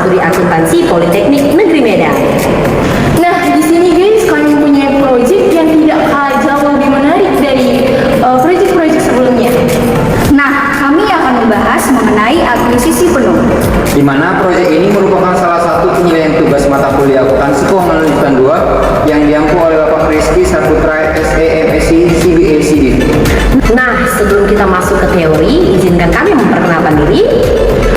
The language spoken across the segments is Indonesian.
Studi Akuntansi Politeknik Negeri Medan. Nah, di sini guys, kami punya proyek yang tidak kalah jauh lebih menarik dari proyek-proyek sebelumnya. Nah, kami akan membahas mengenai akuisisi penuh. Di mana proyek ini merupakan salah satu penyelesaian tugas mata kuliah akuntansi keuangan lanjutan 2 yang diampu oleh Bapak Rizky Saputra SEMSC CBA CD. Nah, sebelum kita masuk ke teori, izinkan kami memperkenalkan diri.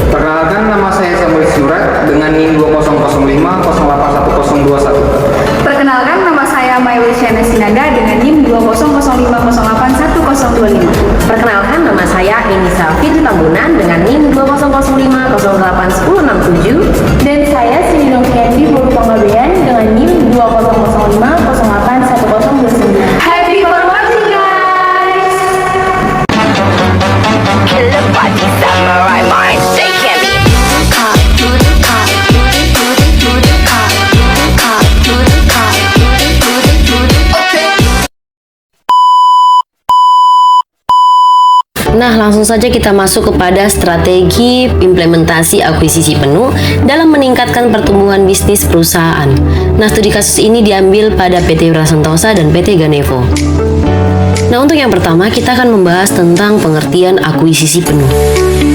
Perkenalkan, nama saya Samuel Surat dengan NIM 2005081021. Perkenalkan, nama saya Maiwil Syana Sinaga dengan NIM 2005081025. Perkenalkan, nama saya Enisa Fitri Tambunan dengan NIM 2005081067. Dan saya Sini Candy Puru Panggabean dengan NIM 2005081029. Happy Formatting guys! Killer body samurai mind shaking me. Nah, langsung saja kita masuk kepada strategi implementasi akuisisi penuh dalam meningkatkan pertumbuhan bisnis perusahaan. Nah, studi kasus ini diambil pada PT Wira Sentosa dan PT Ganevo. Nah, untuk yang pertama kita akan membahas tentang pengertian akuisisi penuh.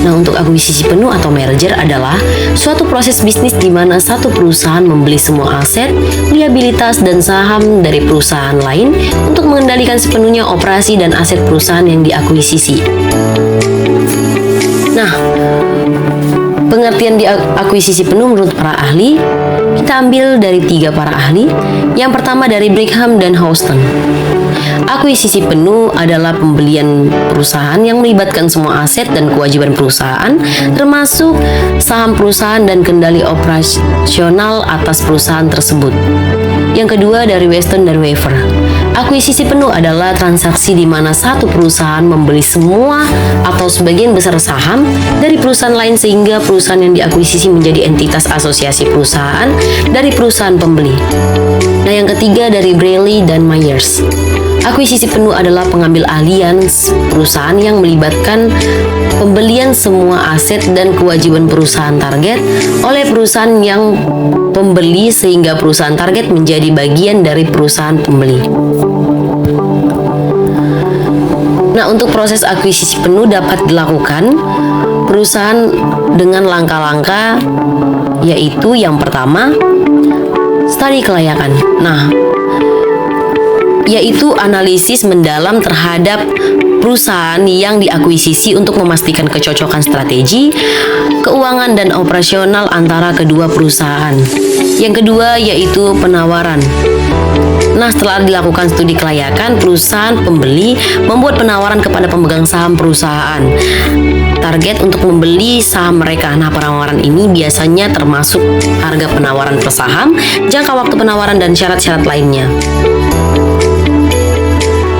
Nah, untuk akuisisi penuh atau merger adalah suatu proses bisnis di mana satu perusahaan membeli semua aset, liabilitas, dan saham dari perusahaan lain untuk mengendalikan sepenuhnya operasi dan aset perusahaan yang diakuisisi. Nah, pengertian di akuisisi penuh menurut para ahli, kita ambil dari 3 para ahli. Yang pertama dari Brigham dan Houston. Akuisisi penuh adalah pembelian perusahaan yang melibatkan semua aset dan kewajiban perusahaan, termasuk saham perusahaan dan kendali operasional atas perusahaan tersebut. Yang kedua dari Weston dan Weaver. Akuisisi penuh adalah transaksi di mana satu perusahaan membeli semua atau sebagian besar saham dari perusahaan lain sehingga perusahaan yang diakuisisi menjadi entitas asosiasi perusahaan dari perusahaan pembeli. Nah, yang ketiga dari Braley dan Myers. Akuisisi penuh adalah pengambil alihan perusahaan yang melibatkan pembelian semua aset dan kewajiban perusahaan target oleh perusahaan yang pembeli sehingga perusahaan target menjadi bagian dari perusahaan pembeli. Nah, untuk proses akuisisi penuh dapat dilakukan perusahaan dengan langkah-langkah, yaitu yang pertama, studi kelayakan. Nah, yaitu analisis mendalam terhadap perusahaan yang diakuisisi untuk memastikan kecocokan strategi, keuangan, dan operasional antara kedua perusahaan. Yang kedua yaitu penawaran. Nah, setelah dilakukan studi kelayakan, perusahaan pembeli membuat penawaran kepada pemegang saham perusahaan target untuk membeli saham mereka. Nah, penawaran ini biasanya termasuk harga penawaran per saham, jangka waktu penawaran, dan syarat-syarat lainnya.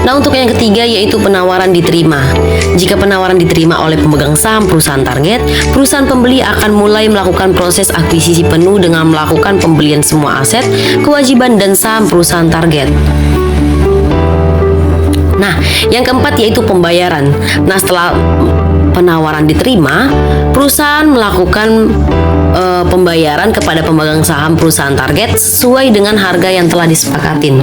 Nah, untuk yang ketiga yaitu penawaran diterima. Jika penawaran diterima oleh pemegang saham perusahaan target, perusahaan pembeli akan mulai melakukan proses akuisisi penuh dengan melakukan pembelian semua aset, kewajiban, dan saham perusahaan target. Nah, yang keempat yaitu pembayaran. Nah, setelah penawaran diterima, perusahaan melakukan pembayaran kepada pemegang saham perusahaan target sesuai dengan harga yang telah disepakatin.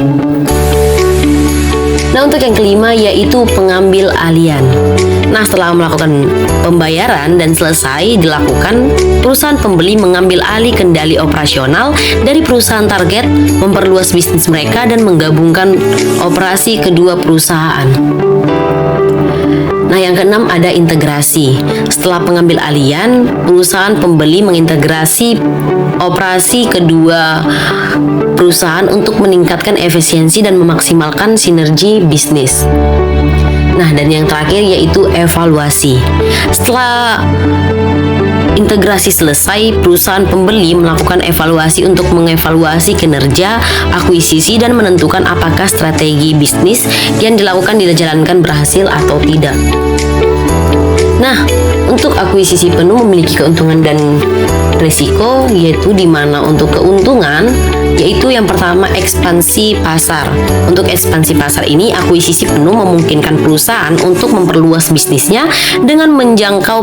Nah, untuk yang kelima yaitu pengambil alihan. Nah, setelah melakukan pembayaran dan selesai dilakukan, perusahaan pembeli mengambil alih kendali operasional dari perusahaan target, memperluas bisnis mereka, dan menggabungkan operasi kedua perusahaan. Nah, yang keenam ada integrasi. Setelah pengambil alihan, perusahaan pembeli mengintegrasi operasi kedua perusahaan untuk meningkatkan efisiensi dan memaksimalkan sinergi bisnis. Nah, dan yang terakhir yaitu evaluasi. Setelah integrasi selesai, perusahaan pembeli melakukan evaluasi untuk mengevaluasi kinerja akuisisi dan menentukan apakah strategi bisnis yang dilakukan dijalankan berhasil atau tidak. Nah, untuk akuisisi penuh memiliki keuntungan dan resiko, yaitu di mana untuk keuntungan, yaitu yang pertama ekspansi pasar. Untuk ekspansi pasar ini, akuisisi penuh memungkinkan perusahaan untuk memperluas bisnisnya dengan menjangkau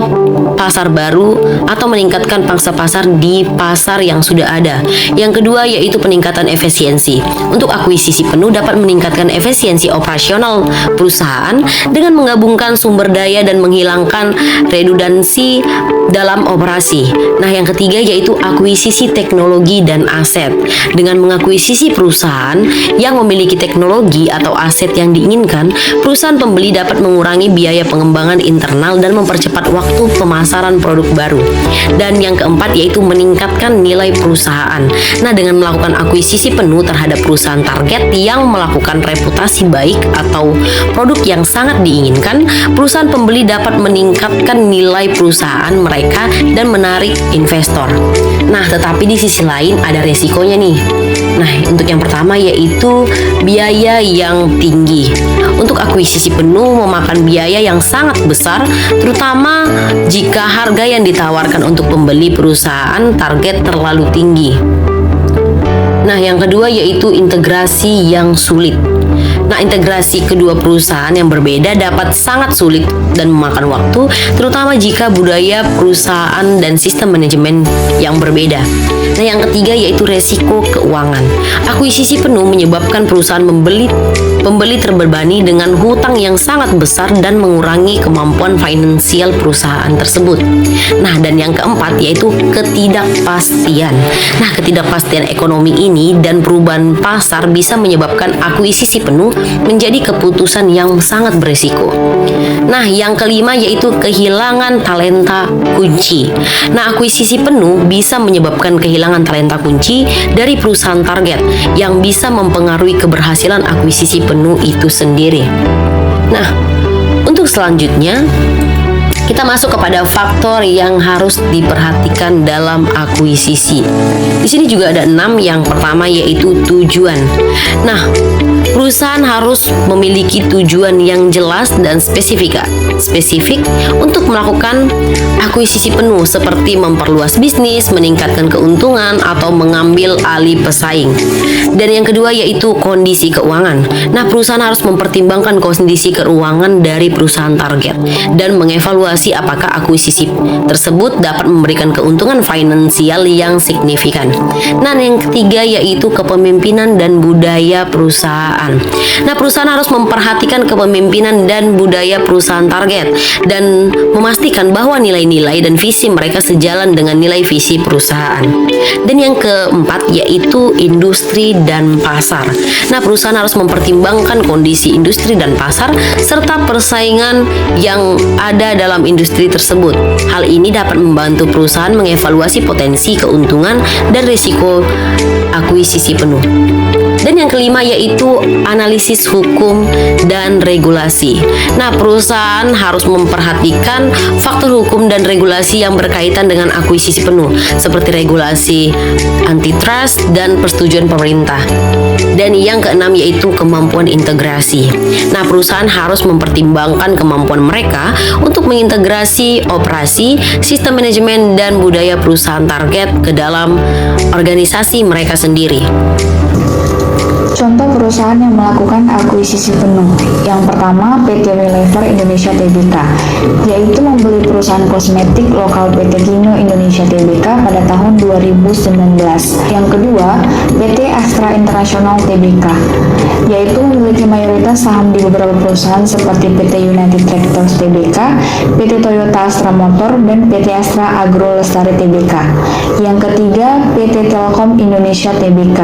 pasar baru atau meningkatkan pangsa pasar di pasar yang sudah ada. Yang kedua yaitu peningkatan efisiensi. Untuk akuisisi penuh dapat meningkatkan efisiensi operasional perusahaan dengan menggabungkan sumber daya dan menghilangkan redundansi dalam operasi. Nah, yang ketiga yaitu akuisisi teknologi dan aset. Dengan mengakuisisi perusahaan yang memiliki teknologi atau aset yang diinginkan, perusahaan pembeli dapat mengurangi biaya pengembangan internal dan mempercepat waktu pemasaran produk baru. Dan yang keempat yaitu meningkatkan nilai perusahaan. Nah, dengan melakukan akuisisi penuh terhadap perusahaan target yang melakukan reputasi baik atau produk yang sangat diinginkan, perusahaan pembeli dapat meningkatkan nilai perusahaan mereka dan menarik investor. Nah, tetapi di sisi lain ada resikonya nih. Nah, untuk yang pertama yaitu biaya yang tinggi. Untuk akuisisi penuh memakan biaya yang sangat besar, terutama jika harga yang ditawarkan untuk pembeli perusahaan target terlalu tinggi. Nah, yang kedua yaitu integrasi yang sulit. Nah, integrasi kedua perusahaan yang berbeda dapat sangat sulit dan memakan waktu, terutama jika budaya perusahaan dan sistem manajemen yang berbeda. Nah, yang ketiga yaitu resiko keuangan. Akuisisi penuh menyebabkan perusahaan pembeli terbebani dengan hutang yang sangat besar dan mengurangi kemampuan finansial perusahaan tersebut. Nah, dan yang keempat yaitu ketidakpastian. Nah, ketidakpastian ekonomi ini dan perubahan pasar bisa menyebabkan akuisisi penuh menjadi keputusan yang sangat beresiko. Nah, yang kelima yaitu kehilangan talenta kunci. Nah, akuisisi penuh bisa menyebabkan kehilangan talenta kunci dari perusahaan target yang bisa mempengaruhi keberhasilan akuisisi penuh itu sendiri. Nah, untuk selanjutnya kita masuk kepada faktor yang harus diperhatikan dalam akuisisi. Di sini juga ada 6. Yang pertama yaitu tujuan. Nah, perusahaan harus memiliki tujuan yang jelas dan spesifik untuk melakukan akuisisi penuh, seperti memperluas bisnis, meningkatkan keuntungan, atau mengambil alih pesaing. Dan yang kedua yaitu kondisi keuangan. Nah, perusahaan harus mempertimbangkan kondisi keuangan dari perusahaan target dan mengevaluasi apakah akuisisi tersebut dapat memberikan keuntungan finansial yang signifikan. Nah, yang ketiga yaitu kepemimpinan dan budaya perusahaan. Nah, perusahaan harus memperhatikan kepemimpinan dan budaya perusahaan target dan memastikan bahwa nilai-nilai dan visi mereka sejalan dengan nilai visi perusahaan. Dan yang keempat yaitu industri dan pasar. Nah, perusahaan harus mempertimbangkan kondisi industri dan pasar serta persaingan yang ada dalam industri tersebut. Hal ini dapat membantu perusahaan mengevaluasi potensi keuntungan dan risiko akuisisi penuh. Dan yang kelima yaitu analisis hukum dan regulasi. Nah, perusahaan harus memperhatikan faktor hukum dan regulasi yang berkaitan dengan akuisisi penuh, seperti regulasi antitrust dan persetujuan pemerintah. Dan yang keenam yaitu kemampuan integrasi. Nah, perusahaan harus mempertimbangkan kemampuan mereka untuk mengintegrasi operasi, sistem manajemen, dan budaya perusahaan target ke dalam organisasi mereka sendiri. Contoh perusahaan yang melakukan akuisisi penuh. Yang pertama, PT Unilever Indonesia Tbk, yaitu membeli perusahaan kosmetik lokal PT Kino Indonesia Tbk pada tahun 2019. Yang kedua, PT Astra International Tbk, yaitu memiliki mayoritas saham di beberapa perusahaan seperti PT United Tractors Tbk, PT Toyota Astra Motor, dan PT Astra Agro Lestari Tbk. Yang ketiga, PT Telkom Indonesia Tbk,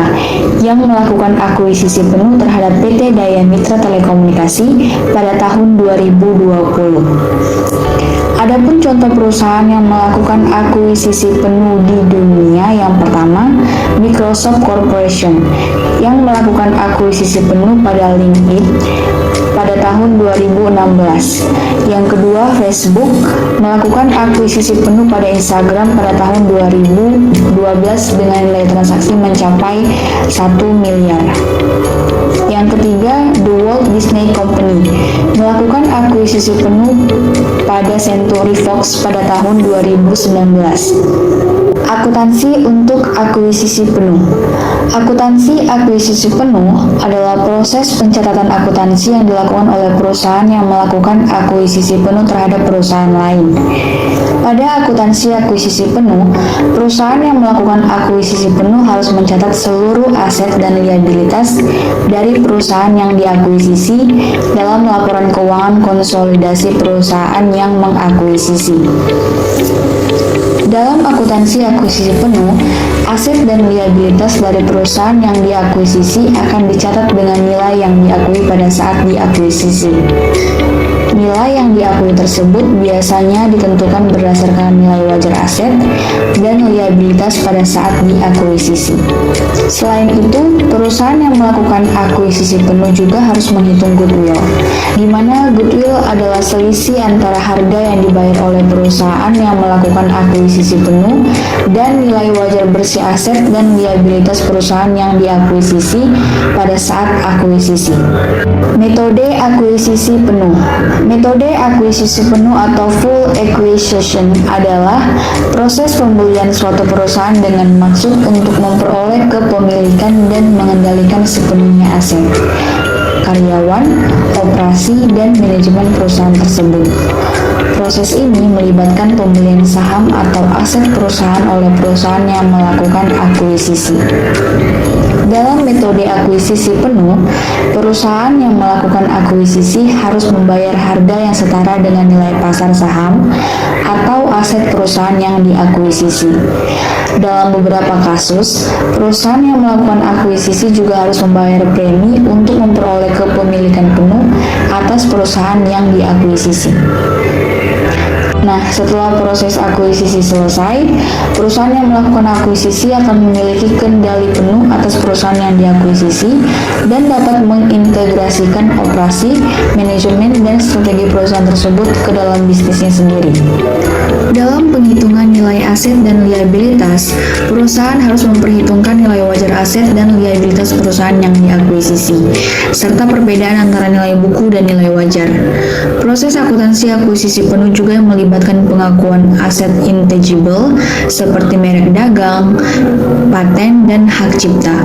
yang melakukan akuisisi penuh terhadap PT Daya Mitra Telekomunikasi pada tahun 2020. Adapun contoh perusahaan yang melakukan akuisisi penuh di dunia, yang pertama Microsoft Corporation yang melakukan akuisisi penuh pada LinkedIn pada tahun 2016. Yang kedua, Facebook melakukan akuisisi penuh pada Instagram pada tahun 2012 dengan nilai transaksi mencapai 1 miliar. Yang ketiga, The Walt Disney Company melakukan akuisisi penuh pada Century Fox pada tahun 2019. Akuntansi untuk akuisisi penuh. Akuntansi akuisisi penuh adalah proses pencatatan akuntansi yang dilakukan oleh perusahaan yang melakukan akuisisi penuh terhadap perusahaan lain. Pada akuntansi akuisisi penuh, perusahaan yang melakukan akuisisi penuh harus mencatat seluruh aset dan liabilitas dari perusahaan yang diakuisisi dalam laporan keuangan konsolidasi perusahaan yang mengakuisisi. Dalam akuntansi akuisisi penuh, aset dan liabilitas dari perusahaan yang diakuisisi akan dicatat dengan nilai yang diakui pada saat diakuisisi. Nilai yang diakui tersebut biasanya ditentukan berdasarkan nilai wajar aset dan liabilitas pada saat diakuisisi. Selain itu, perusahaan yang melakukan akuisisi penuh juga harus menghitung goodwill, di mana goodwill adalah selisih antara harga yang dibayar oleh perusahaan yang melakukan akuisisi penuh dan nilai wajar bersih aset dan liabilitas perusahaan yang diakuisisi pada saat akuisisi. Metode akuisisi penuh. Metode akuisisi penuh atau full acquisition adalah proses pembelian suatu perusahaan dengan maksud untuk memperoleh kepemilikan dan mengendalikan sepenuhnya aset, karyawan, operasi, dan manajemen perusahaan tersebut. Proses ini melibatkan pembelian saham atau aset perusahaan oleh perusahaan yang melakukan akuisisi. Dalam metode akuisisi penuh, perusahaan yang melakukan akuisisi harus membayar harga yang setara dengan nilai pasar saham atau aset perusahaan yang diakuisisi. Dalam beberapa kasus, perusahaan yang melakukan akuisisi juga harus membayar premi untuk memperoleh kepemilikan penuh atas perusahaan yang diakuisisi. Nah, setelah proses akuisisi selesai, perusahaan yang melakukan akuisisi akan memiliki kendali penuh atas perusahaan yang diakuisisi dan dapat mengintegrasikan operasi, manajemen, dan strategi perusahaan tersebut ke dalam bisnisnya sendiri. Dalam penghitungan nilai aset dan liabilitas, perusahaan harus memperhitungkan nilai wajar aset dan liabilitas perusahaan yang diakuisisi, serta perbedaan antara nilai buku dan nilai wajar. Proses akuntansi akuisisi penuh juga melibatkan pengakuan aset intangible seperti merek dagang, paten, dan hak cipta.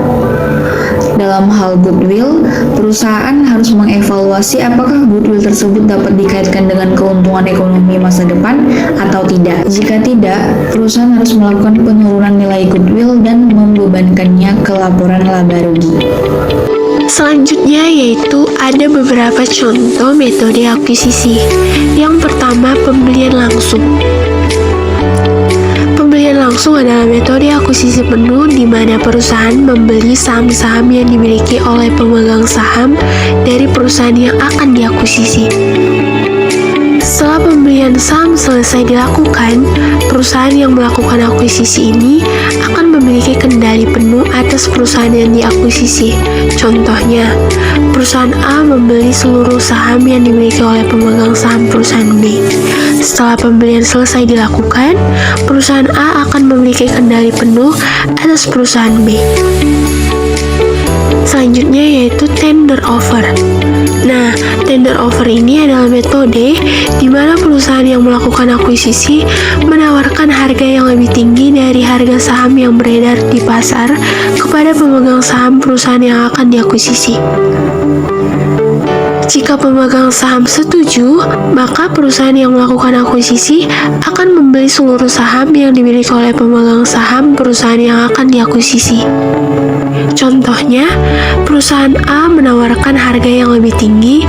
Dalam hal goodwill, perusahaan harus mengevaluasi apakah goodwill tersebut dapat dikaitkan dengan keuntungan ekonomi masa depan atau tidak. Jika tidak, perusahaan harus melakukan penurunan nilai goodwill dan membebankannya ke laporan laba rugi. Selanjutnya yaitu ada beberapa contoh metode akuisisi. Yang pertama, pembelian langsung. Pembelian langsung adalah metode akuisisi penuh di mana perusahaan membeli saham-saham yang dimiliki oleh pemegang saham dari perusahaan yang akan diakuisisi. Setelah pembelian saham selesai dilakukan, perusahaan yang melakukan akuisisi ini akan memiliki kendali penuh atas perusahaan yang diakuisisi. Contohnya, perusahaan A membeli seluruh saham yang dimiliki oleh pemegang saham perusahaan B. Setelah pembelian selesai dilakukan, perusahaan A akan memiliki kendali penuh atas perusahaan B. Selanjutnya yaitu tender offer. Nah, tender offer ini adalah metode di mana perusahaan yang melakukan akuisisi menawarkan harga yang lebih tinggi dari harga saham yang beredar di pasar kepada pemegang saham perusahaan yang akan diakuisisi. Jika pemegang saham setuju, maka perusahaan yang melakukan akuisisi akan membeli seluruh saham yang dimiliki oleh pemegang saham perusahaan yang akan diakuisisi. Contohnya, perusahaan A menawarkan harga yang lebih tinggi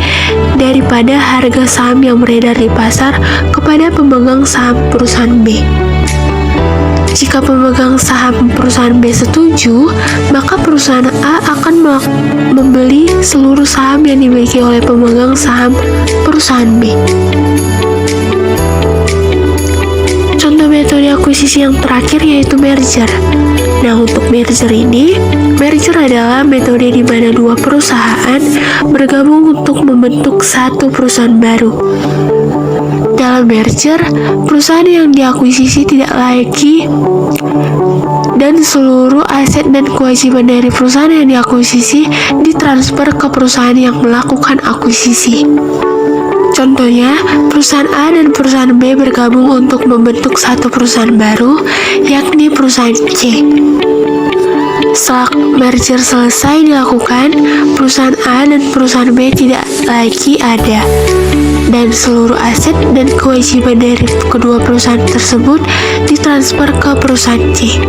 daripada harga saham yang beredar di pasar kepada pemegang saham perusahaan B. Jika pemegang saham perusahaan B setuju, maka perusahaan A akan membeli seluruh saham yang dimiliki oleh pemegang saham perusahaan B. Contoh metode akuisisi yang terakhir yaitu merger. Nah, untuk merger ini, merger adalah metode di mana dua perusahaan bergabung untuk membentuk satu perusahaan baru. Dalam merger, perusahaan yang diakuisisi tidak lagi dan seluruh aset dan kewajiban dari perusahaan yang diakuisisi ditransfer ke perusahaan yang melakukan akuisisi. Contohnya, perusahaan A dan perusahaan B bergabung untuk membentuk satu perusahaan baru, yakni perusahaan C. Setelah merger selesai dilakukan, perusahaan A dan perusahaan B tidak lagi ada, dan seluruh aset dan kewajiban dari kedua perusahaan tersebut ditransfer ke perusahaan C.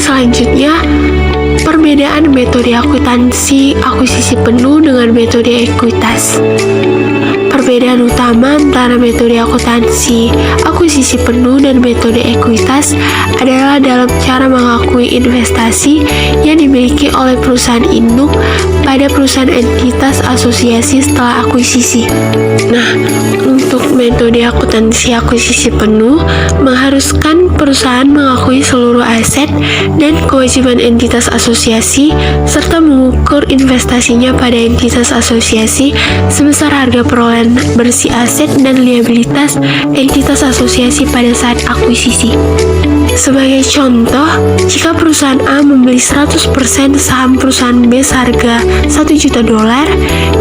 Selanjutnya, perbedaan metode akuntansi akuisisi penuh dengan metode ekuitas. Perbedaan utama antara metode akuntansi akuisisi penuh dan metode ekuitas adalah dalam cara mengakui investasi yang dimiliki oleh perusahaan induk pada perusahaan entitas asosiasi setelah akuisisi. Nah, untuk metode akuntansi akuisisi penuh mengharuskan perusahaan mengakui seluruh aset dan kewajiban entitas asosiasi serta mengukur investasinya pada entitas asosiasi sebesar harga perolehan bersih aset dan liabilitas entitas asosiasi pada saat akuisisi. Sebagai contoh, jika perusahaan A membeli 100% saham perusahaan B seharga $1 juta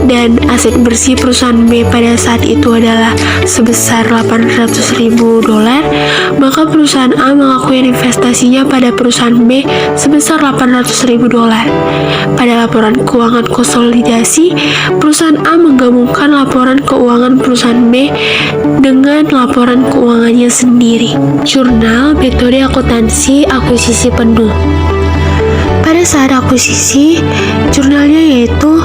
dan aset bersih perusahaan B pada saat itu adalah sebesar $800.000, maka perusahaan A mengakui investasinya pada perusahaan B sebesar $800.000. Pada laporan keuangan konsolidasi, perusahaan A menggabungkan laporan keuangan perusahaan B dengan laporan keuangannya sendiri. Jurnal metode akuntansi akuisisi penuh. Pada saat akuisisi, jurnalnya yaitu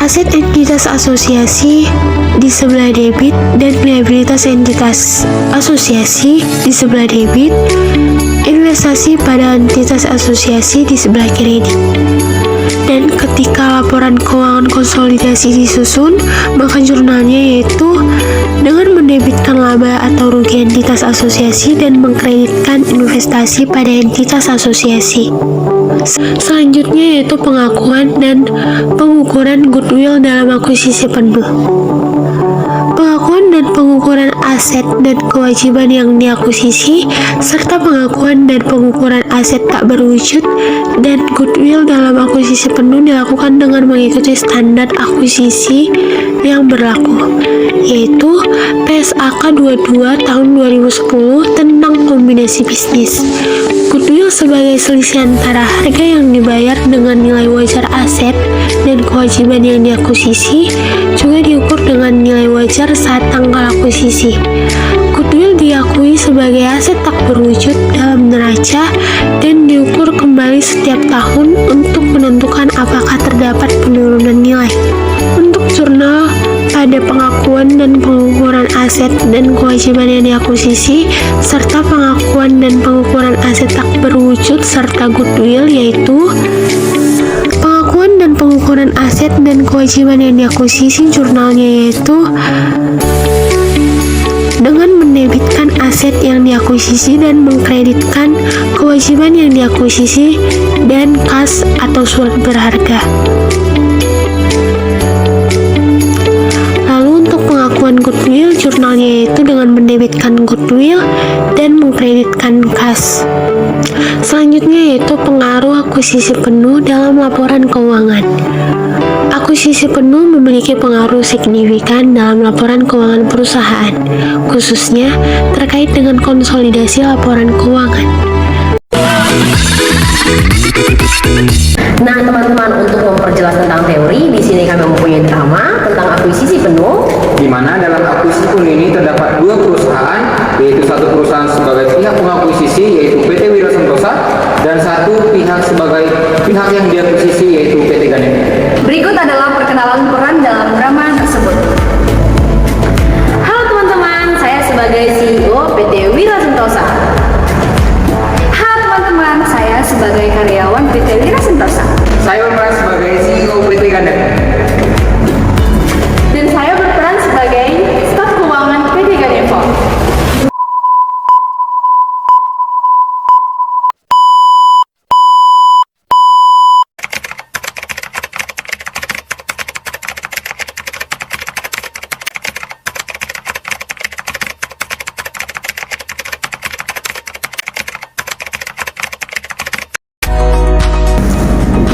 aset entitas asosiasi di sebelah debit dan liabilitas entitas asosiasi di sebelah debit, investasi pada entitas asosiasi di sebelah kredit. Dan ketika laporan keuangan konsolidasi disusun, maka jurnalnya yaitu dengan mendebitkan laba atau rugi entitas asosiasi dan mengkreditkan investasi pada entitas asosiasi. Selanjutnya yaitu pengakuan dan pengukuran goodwill dalam akuisisi penuh. Pengakuan dan pengukuran aset dan kewajiban yang diakuisisi, serta pengakuan dan pengukuran aset tak berwujud dan goodwill dalam akuisisi penuh dilakukan dengan mengikuti standar akuisisi yang berlaku, yaitu PSAK 22 tahun 2010 tentang kombinasi bisnis. Goodwill sebagai selisih antara harga yang dibayar dengan nilai wajar aset dan kewajiban yang diakuisisi juga diukur dengan nilai wajar saat tanggal akuisisi. Goodwill diakui sebagai aset tak berwujud dalam neraca dan diukur kembali setiap tahun untuk menentukan apakah terdapat penurunan nilai. Untuk jurnal pada pengakuan dan pengukuran aset dan kewajiban yang diakuisisi serta pengakuan dan pengukuran aset tak berwujud serta goodwill, yaitu pengakuan dan pengukuran aset dan kewajiban yang diakuisisi, jurnalnya yaitu dengan mendebitkan aset yang diakuisisi dan mengkreditkan kewajiban yang diakuisisi dan kas atau surat berharga. Lalu untuk pengakuan goodwill, jurnalnya yaitu dengan mendebitkan goodwill dan mengkreditkan kas. Selanjutnya yaitu pengaruh akuisisi penuh dalam laporan keuangan. Akuisisi penuh memiliki pengaruh signifikan dalam laporan keuangan perusahaan, khususnya terkait dengan konsolidasi laporan keuangan. Nah, teman-teman, untuk memperjelas tentang teori, di sini kami mempunyai drama tentang akuisisi penuh, di mana dalam akuisisi penuh ini terdapat dua perusahaan, yaitu satu perusahaan sebagai pihak pengakuisisi yaitu PT Wira Sentosa dan satu pihak sebagai pihak yang diakuisisi yaitu PT Ganepo. Berikut adalah perkenalan peran dalam drama tersebut. Halo teman-teman, saya sebagai CEO PT Wira Sentosa. Halo teman-teman, saya sebagai karyawan PT Wira Sentosa. Saya berperan sebagai CEO PT Ganepo. Dan saya berperan sebagai staf keuangan PT Ganepo.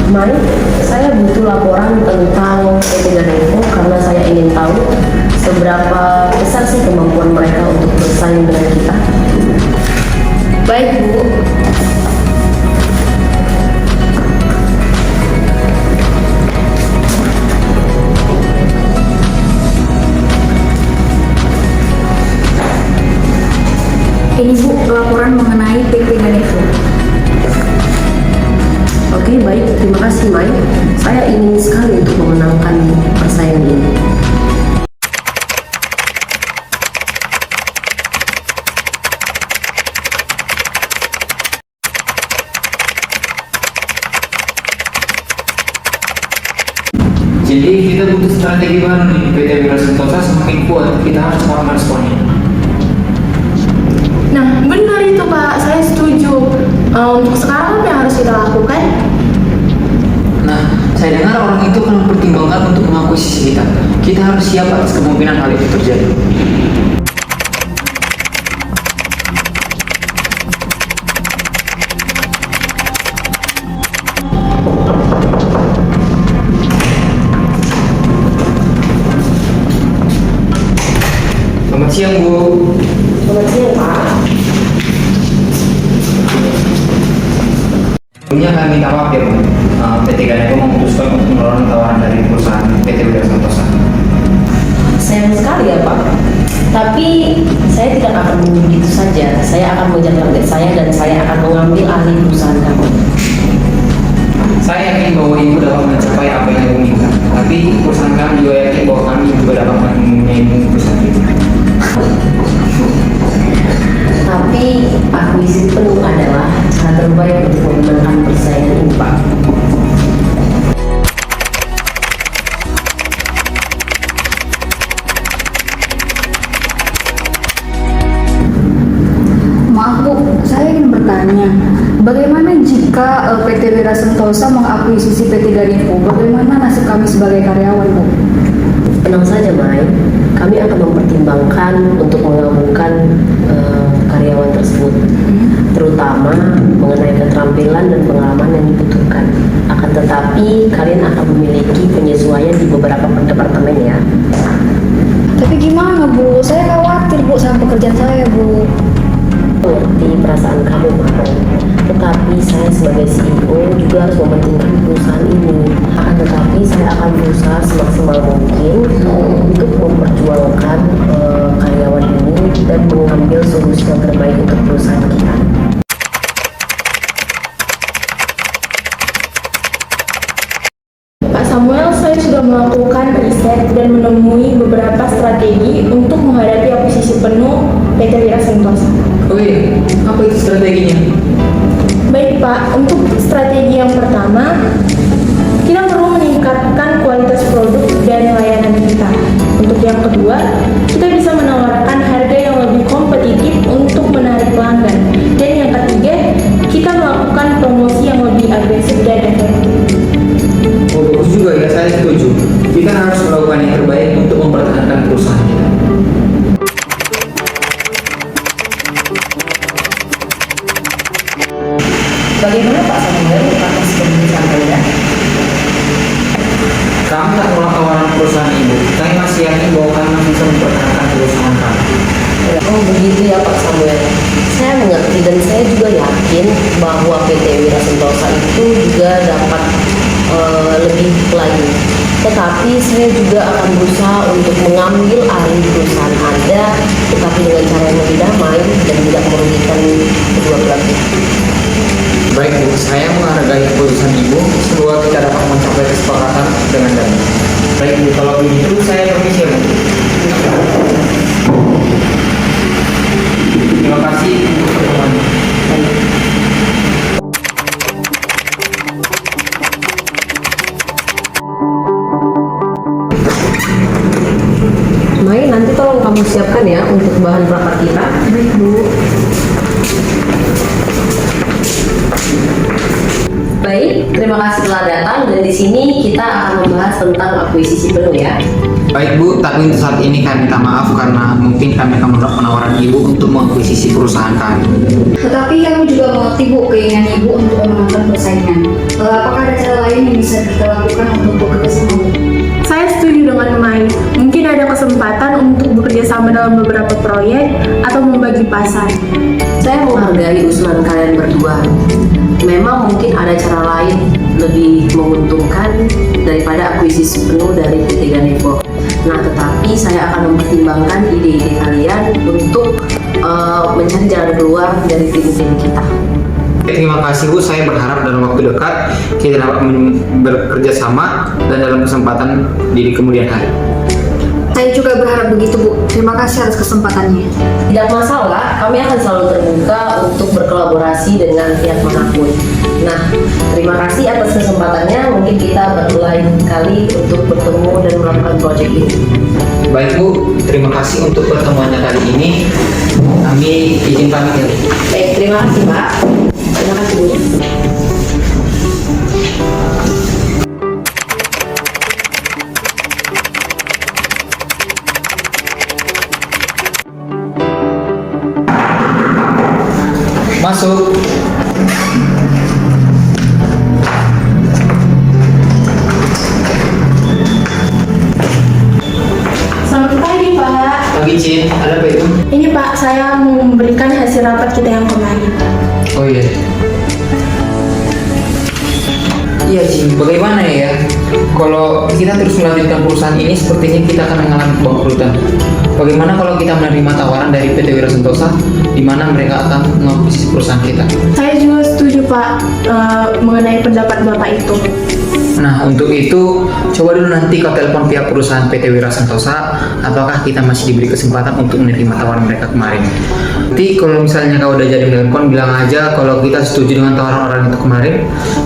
Mari saya butuh laporan tentang PT Ganevo karena saya ingin tahu seberapa besar sih kemampuan mereka untuk bersaing dengan kita. Baik, Bu. Ini Bu, laporan mengenai PT Ganevo. Oke, baik. Terima kasih, Mai. Saya ingin sekali untuk memenangkan persaingan ini. Jadi kita butuh strategi baru nih. PT Wira Sentosa semakin kuat, kita harus mau meresponnya. Nah, benar itu Pak, saya setuju. Untuk sekarang apa yang harus kita lakukan? Nah, saya dengar orang itu akan mempertimbangkan untuk mengakuisisi kita. Kita harus siap atas kemungkinan hal itu terjadi. Selamat siang, Bu. Selamat siang, Pak. Sebelumnya kami minta maaf ya, Bu. PT Ganevo memutuskan untuk menolak tawaran dari perusahaan PT Wira Sentosa. Sayang sekali ya, Pak. Tapi saya tidak akan menunggu begitu saja. Saya akan mengejar target saya dan saya akan mengambil alih perusahaan kamu. Saya yakin bahwa Ibu dapat mencapai apa yang Ibu minta. Tapi perusahaan kami juga yakin bahwa kami juga dapat mempunyai perusahaan itu. Tapi akuisisi penuh adalah cara terbaik untuk memenangkan persaingan ini, Pak. Maaf Bu, saya ingin bertanya, bagaimana jika PT Wira Sentosa mengakuisisi PT Ganevo? Bagaimana nasib kami sebagai karyawan Bu? Tenang saja, Mai. Kami akan mempertimbangkan untuk mengabulkan karyawan tersebut, terutama mengenai keterampilan dan pengalaman yang dibutuhkan. Akan tetapi, kalian akan memiliki penyesuaian di beberapa departemen ya. Tapi gimana Bu? Saya khawatir Bu sama pekerjaan saya Bu. Mengerti perasaan kamu, Mai. Tetapi saya sebagai CEO juga harus mementingkan perusahaan ini. Akan tetapi saya akan berusaha semaksimal mungkin untuk memperjuangkan karyawan ini dan mengambil solusi yang terbaik untuk perusahaan kita. Pak Samuel, saya sudah melakukan riset dan menemui beberapa strategi untuk menghadapi akuisisi penuh PT Wira Sentosa. Oh iya, apa itu strateginya? Baik Pak, untuk strategi yang pertama, kita perlu meningkatkan kualitas produk dan layanan kita. Untuk yang kedua, kita bisa menawarkan harga yang lebih kompetitif untuk menarik pelanggan. Dan yang ketiga, kita melakukan promosi yang lebih agresif dan efektif. Oh, bagus juga ya, saya setuju. Kita harus melakukan yang terbaik untuk mempertahankan perusahaan kita. Bagaimana Pak Samuel atas keputusan Anda? Kami tak menolak tawaran perusahaan Ibu. Kami masih yakin bahwa kami masih bisa mempertahankan perusahaan kami. Oh begitu ya Pak Samuel. Saya mengerti dan saya juga yakin bahwa PT Wira Sentosa itu juga dapat lebih lagi. Tetapi saya juga akan berusaha untuk mengambil alih perusahaan Anda, tetapi dengan cara yang lebih damai dan tidak merugikan kedua belah pihak. Baik Bu, saya menghargai keputusan Ibu. Semoga kita dapat mencapai kesepakatan dengan damai. Baik Bu, kalau begitu saya permisi ya Bu. Terima kasih untuk pertemuannya. Mai, nanti tolong kamu siapkan ya untuk bahan rapat kita. Baik Bu. Baik, terima kasih telah datang dan di sini kita akan membahas tentang akuisisi penuh ya. Baik Bu, tapi untuk saat ini kami minta maaf karena mungkin kami akan menolak penawaran Ibu untuk mengakuisisi perusahaan kami. Tetapi kami juga mengerti Bu keinginan Ibu untuk memenangkan persaingan. Apakah ada cara lain yang bisa kita lakukan untuk bekerja sama Bu? Saya setuju dengan Mai. Mungkin ada kesempatan untuk bekerja sama dalam beberapa proyek atau membagi pasar. Saya menghargai usulan kalian berdua. Memang mungkin ada cara lain lebih menguntungkan daripada akuisisi penuh dari PT Ganevo. Nah, tetapi saya akan mempertimbangkan ide-ide kalian untuk mencari jalan keluar dari tim-tim kita. Terima kasih Bu, saya berharap dalam waktu dekat kita dapat bekerja sama dan dalam kesempatan di kemudian hari. Saya juga berharap begitu Bu. Terima kasih atas kesempatannya. Tidak masalah, kami akan selalu terbuka untuk berkolaborasi dengan pihak manapun. Nah, terima kasih atas kesempatannya. Mungkin kita berlain kali untuk bertemu dan melakukan proyek ini. Baik Bu, terima kasih untuk pertemuannya kali ini. Kami izin pamit ya. Baik, terima kasih Pak. Terima kasih Bu. Masuk. Selamat pagi Pak. Pagi Cin, ada apa itu? Ini Pak, saya mau memberikan hasil rapat kita yang kemarin. Oh iya. Iya Cin, bagaimana ya? Kalau kita terus melanjutkan perusahaan ini, sepertinya kita akan mengalami kebangkrutan. Bagaimana kalau kita menerima tawaran dari PT Wira Sentosa, di mana mereka akan mengakuisisi perusahaan kita? Saya juga setuju Pak mengenai pendapat Bapak itu. Nah, untuk itu, coba dulu nanti kau telepon pihak perusahaan PT Wira Sentosa, apakah kita masih diberi kesempatan untuk menerima tawaran mereka kemarin. Nanti kalau misalnya kau udah jadi telepon, bilang aja kalau kita setuju dengan tawaran orang itu kemarin,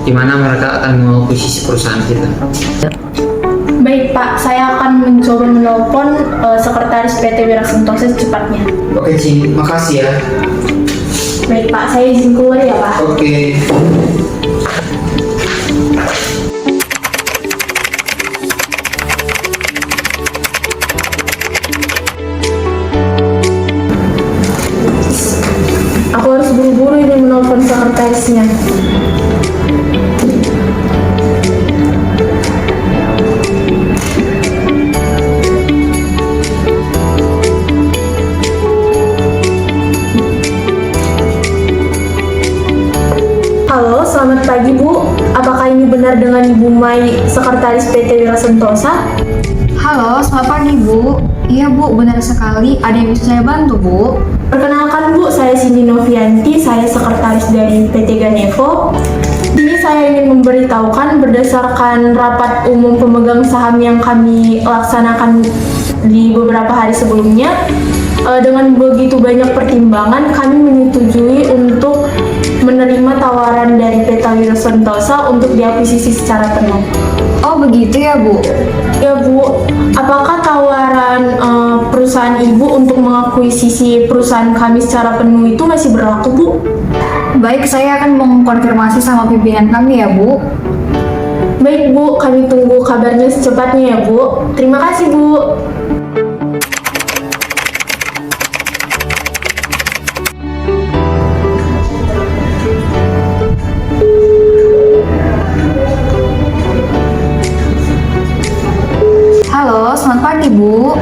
di mana mereka akan mengakuisisi perusahaan kita. Baik Pak, saya akan mencoba menelpon sekretaris PT Wira Sentosa secepatnya. Oke Cin, makasih ya. Baik Pak, saya izin keluar ya Pak. Oke. Aku harus buru-buru ini menelpon sekretarisnya. Halo, selamat pagi Bu. Apakah ini benar dengan Ibu Mai, sekretaris PT Wira Sentosa? Halo, selamat pagi Bu. Iya Bu, benar sekali. Ada yang bisa saya bantu Bu? Perkenalkan Bu, saya Cindy Novianti, saya sekretaris dari PT Ganevo. Ini saya ingin memberitahukan berdasarkan rapat umum pemegang saham yang kami laksanakan di beberapa hari sebelumnya. Dengan begitu banyak pertimbangan, kami menyetujui untuk menerima tawaran dari PT Wira Sentosa untuk diakuisisi secara penuh. Oh begitu ya Bu. Ya Bu, apakah tawaran perusahaan Ibu untuk mengakuisisi perusahaan kami secara penuh itu masih berlaku Bu? Baik, saya akan mengkonfirmasi sama pimpinan kami ya Bu. Baik Bu, kami tunggu kabarnya secepatnya ya Bu. Terima kasih Bu. Halo, selamat pagi Bu.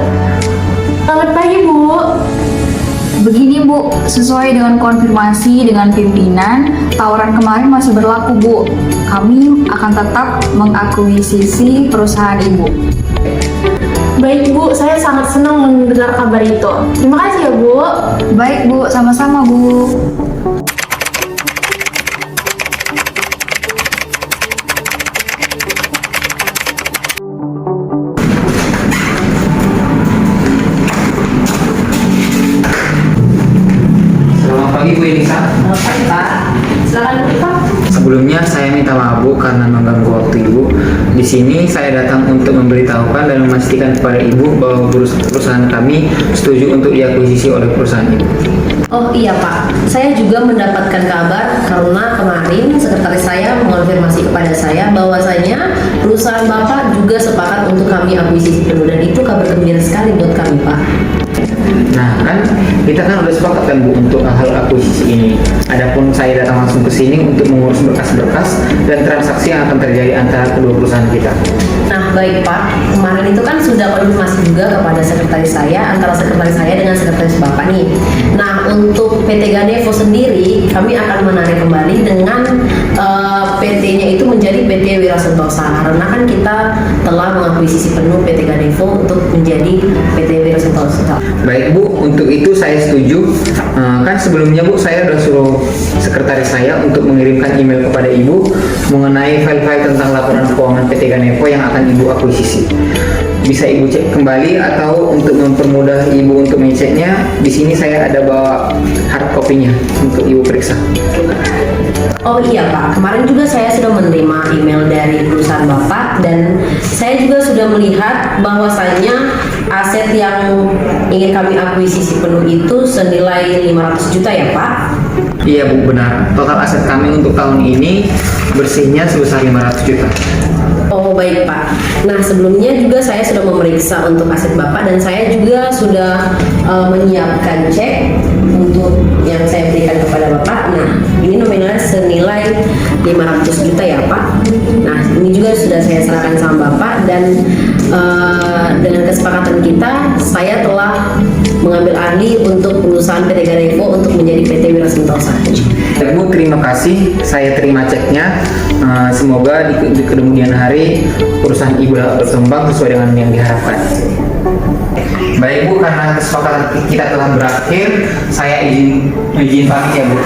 Selamat pagi Bu. Begini Bu, sesuai dengan konfirmasi dengan pimpinan, tawaran kemarin masih berlaku Bu. Kami akan tetap mengakuisisi perusahaan Ibu. Baik Bu, saya sangat senang mendengar kabar itu. Terima kasih ya Bu. Baik Bu, sama-sama Bu. Selamat pagi Bu Elisa. Selamat pagi Pak. Silakan duduk Pak. Sebelumnya saya minta maaf Bu karena mengganggu waktu Ibu. Di sini saya datang untuk memberitahukan dan memastikan kepada Ibu bahwa perusahaan kami setuju untuk diakuisisi oleh perusahaan Ibu. Oh iya Pak, saya juga mendapatkan kabar karena kemarin kemarin sekretaris saya mengonfirmasi kepada saya bahwasanya perusahaan Bapak juga sepakat untuk kami akuisisi penuh, dan itu kabar gembira sekali buat kami, Pak. Nah kan kita kan udah sepakat kan Bu untuk hal akuisisi ini. Adapun saya datang langsung ke sini untuk mengurus berkas-berkas dan transaksi yang akan terjadi antara kedua perusahaan kita. Nah, baik Pak. Kemarin itu kan sudah konfirmasi juga kepada sekretaris saya, antara sekretaris saya dengan sekretaris Bapak nih. Nah, untuk PT Ganevo sendiri, kami akan menarik kembali dengan PT-nya itu menjadi PT Wira Sentosa, karena kan kita telah mengakuisisi penuh PT Ganevo untuk menjadi PT Wira Sentosa. Baik Bu, untuk itu saya setuju. Kan sebelumnya Bu, saya sudah suruh sekretaris saya untuk mengirimkan email kepada Ibu mengenai file-file tentang laporan keuangan PT Ganevo yang akan Ibu akuisisi. Bisa Ibu cek kembali, atau untuk mempermudah Ibu untuk mengeceknya, di sini saya ada bawa hard copy-nya untuk Ibu periksa. Oh iya Pak, kemarin juga saya sudah menerima email dari perusahaan Bapak, dan saya juga sudah melihat bahwasannya aset yang ingin kami akuisisi penuh itu senilai 500 juta ya Pak? Iya Bu, benar. Total aset kami untuk tahun ini bersihnya sebesar 500 juta. Oh baik Pak. Nah sebelumnya juga saya sudah memeriksa untuk aset Bapak, dan saya juga sudah menyiapkan cek untuk yang saya berikan kepada Bapak. Nah ini nominalnya senilai 500 juta ya Pak. Nah ini juga sudah saya serahkan sama Bapak, dan dengan kesepakatan kita, saya telah mengambil ahli untuk perusahaan PT Ganevo untuk menjadi PT Wira Sentosa. Bu, terima kasih. Saya terima ceknya. Semoga di kemudian hari perusahaan Ibu dapat berkembang sesuai dengan yang diharapkan. Baik Bu, karena kesepakatan kita telah berakhir, saya izin pamit ya Bu.